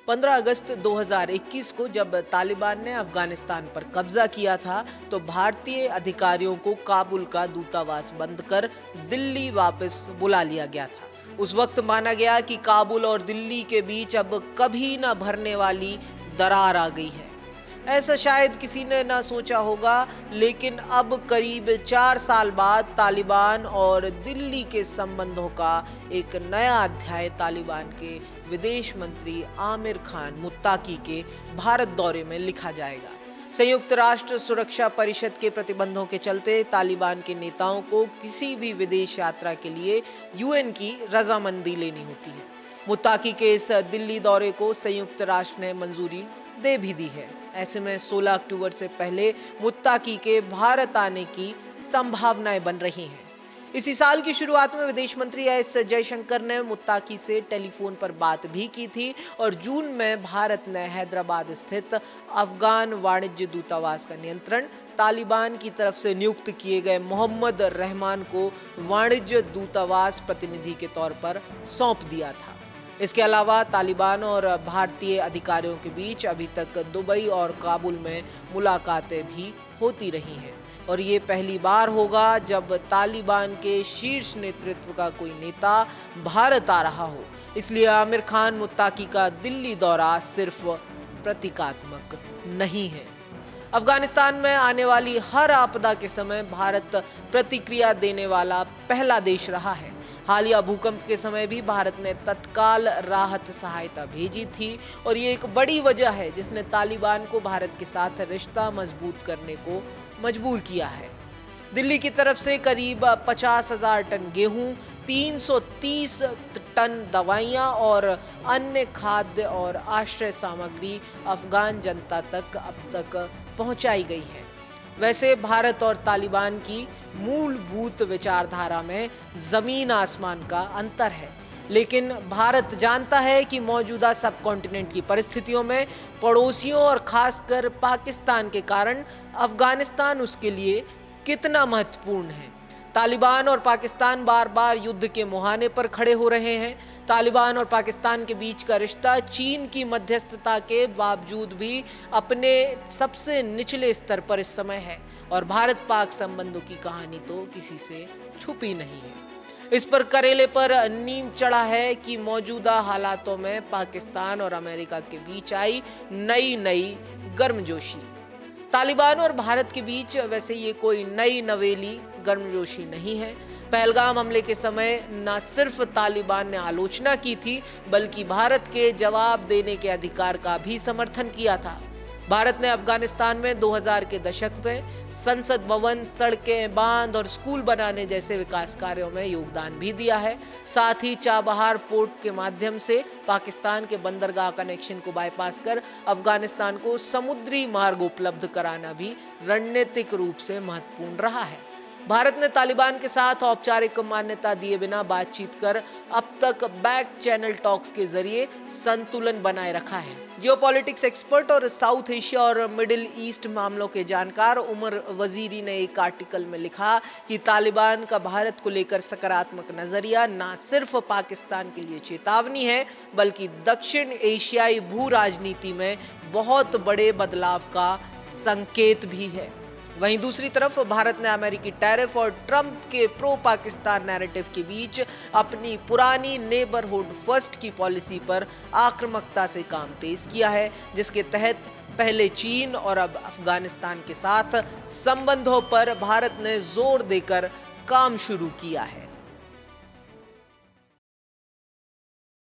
15 अगस्त 2021 को जब तालिबान ने अफगानिस्तान पर कब्जा किया था तो भारतीय अधिकारियों को काबुल का दूतावास बंद कर दिल्ली वापस बुला लिया गया था। उस वक्त माना गया कि काबुल और दिल्ली के बीच अब कभी न भरने वाली दरार आ गई है। ऐसा शायद किसी ने ना सोचा होगा, लेकिन अब करीब 4 साल बाद तालिबान और दिल्ली के संबंधों का एक नया अध्याय तालिबान के विदेश मंत्री आमिर खान मुत्ताकी के भारत दौरे में लिखा जाएगा। संयुक्त राष्ट्र सुरक्षा परिषद के प्रतिबंधों के चलते तालिबान के नेताओं को किसी भी विदेश यात्रा के लिए यूएन की रजामंदी लेनी होती है। मुत्ताकी के इस दिल्ली दौरे को संयुक्त राष्ट्र ने मंजूरी दे भी दी है। ऐसे में 16 अक्टूबर से पहले मुत्ताकी के भारत आने की संभावनाएं बन रही हैं। इसी साल की शुरुआत में विदेश मंत्री एस जयशंकर ने मुत्ताकी से टेलीफोन पर बात भी की थी और जून में भारत ने हैदराबाद स्थित अफगान वाणिज्य दूतावास का नियंत्रण तालिबान की तरफ से नियुक्त किए गए मोहम्मद रहमान को वाणिज्य दूतावास प्रतिनिधि के तौर पर सौंप दिया था। इसके अलावा तालिबान और भारतीय अधिकारियों के बीच अभी तक दुबई और काबुल में मुलाकातें भी होती रही हैं और ये पहली बार होगा जब तालिबान के शीर्ष नेतृत्व का कोई नेता भारत आ रहा हो। इसलिए आमिर खान मुत्ताकी का दिल्ली दौरा सिर्फ प्रतीकात्मक नहीं है। अफगानिस्तान में आने वाली हर आपदा के समय भारत प्रतिक्रिया देने वाला पहला देश रहा है। हालिया भूकंप के समय भी भारत ने तत्काल राहत सहायता भेजी थी और ये एक बड़ी वजह है जिसने तालिबान को भारत के साथ रिश्ता मजबूत करने को मजबूर किया है। दिल्ली की तरफ से करीब 50,000 टन गेहूं, 330 टन दवाइयां और अन्य खाद्य और आश्रय सामग्री अफगान जनता तक अब तक पहुंचाई गई है। वैसे भारत और तालिबान की मूलभूत विचारधारा में जमीन आसमान का अंतर है, लेकिन भारत जानता है कि मौजूदा सब कॉन्टिनेंट की परिस्थितियों में पड़ोसियों और खासकर पाकिस्तान के कारण अफगानिस्तान उसके लिए कितना महत्वपूर्ण है। तालिबान और पाकिस्तान बार बार युद्ध के मुहाने पर खड़े हो रहे हैं। तालिबान और पाकिस्तान के बीच का रिश्ता चीन की मध्यस्थता के बावजूद भी अपने सबसे निचले स्तर पर इस समय है और भारत पाक संबंधों की कहानी तो किसी से छुपी नहीं है। इस पर करेले पर नीम चढ़ा है कि मौजूदा हालातों में पाकिस्तान और अमेरिका के बीच आई नई गर्मजोशी। तालिबान और भारत के बीच वैसे ये कोई नई नवेली गर्मजोशी नहीं है। पहलगाम हमले के समय न सिर्फ तालिबान ने आलोचना की थी बल्कि भारत के जवाब देने के अधिकार का भी समर्थन किया था। भारत ने अफगानिस्तान में 2000 के दशक में संसद भवन, सड़कें, बांध और स्कूल बनाने जैसे विकास कार्यों में योगदान भी दिया है। साथ ही चाबहार पोर्ट के माध्यम से पाकिस्तान के बंदरगाह कनेक्शन को बाईपास कर अफगानिस्तान को समुद्री मार्ग उपलब्ध कराना भी रणनीतिक रूप से महत्वपूर्ण रहा है। भारत ने तालिबान के साथ औपचारिक मान्यता दिए बिना बातचीत कर अब तक बैक चैनल टॉक्स के जरिए संतुलन बनाए रखा है। जियोपॉलिटिक्स एक्सपर्ट और साउथ एशिया और मिडिल ईस्ट मामलों के जानकार उमर वजीरी ने एक आर्टिकल में लिखा कि तालिबान का भारत को लेकर सकारात्मक नजरिया न सिर्फ पाकिस्तान के लिए चेतावनी है बल्कि दक्षिण एशियाई भू राजनीति में बहुत बड़े बदलाव का संकेत भी है। वहीं दूसरी तरफ भारत ने अमेरिकी टैरिफ और ट्रंप के प्रो पाकिस्तान नैरेटिव के बीच अपनी पुरानी नेबरहुड फर्स्ट की पॉलिसी पर आक्रामकता से काम तेज किया है, जिसके तहत पहले चीन और अब अफगानिस्तान के साथ संबंधों पर भारत ने जोर देकर काम शुरू किया है।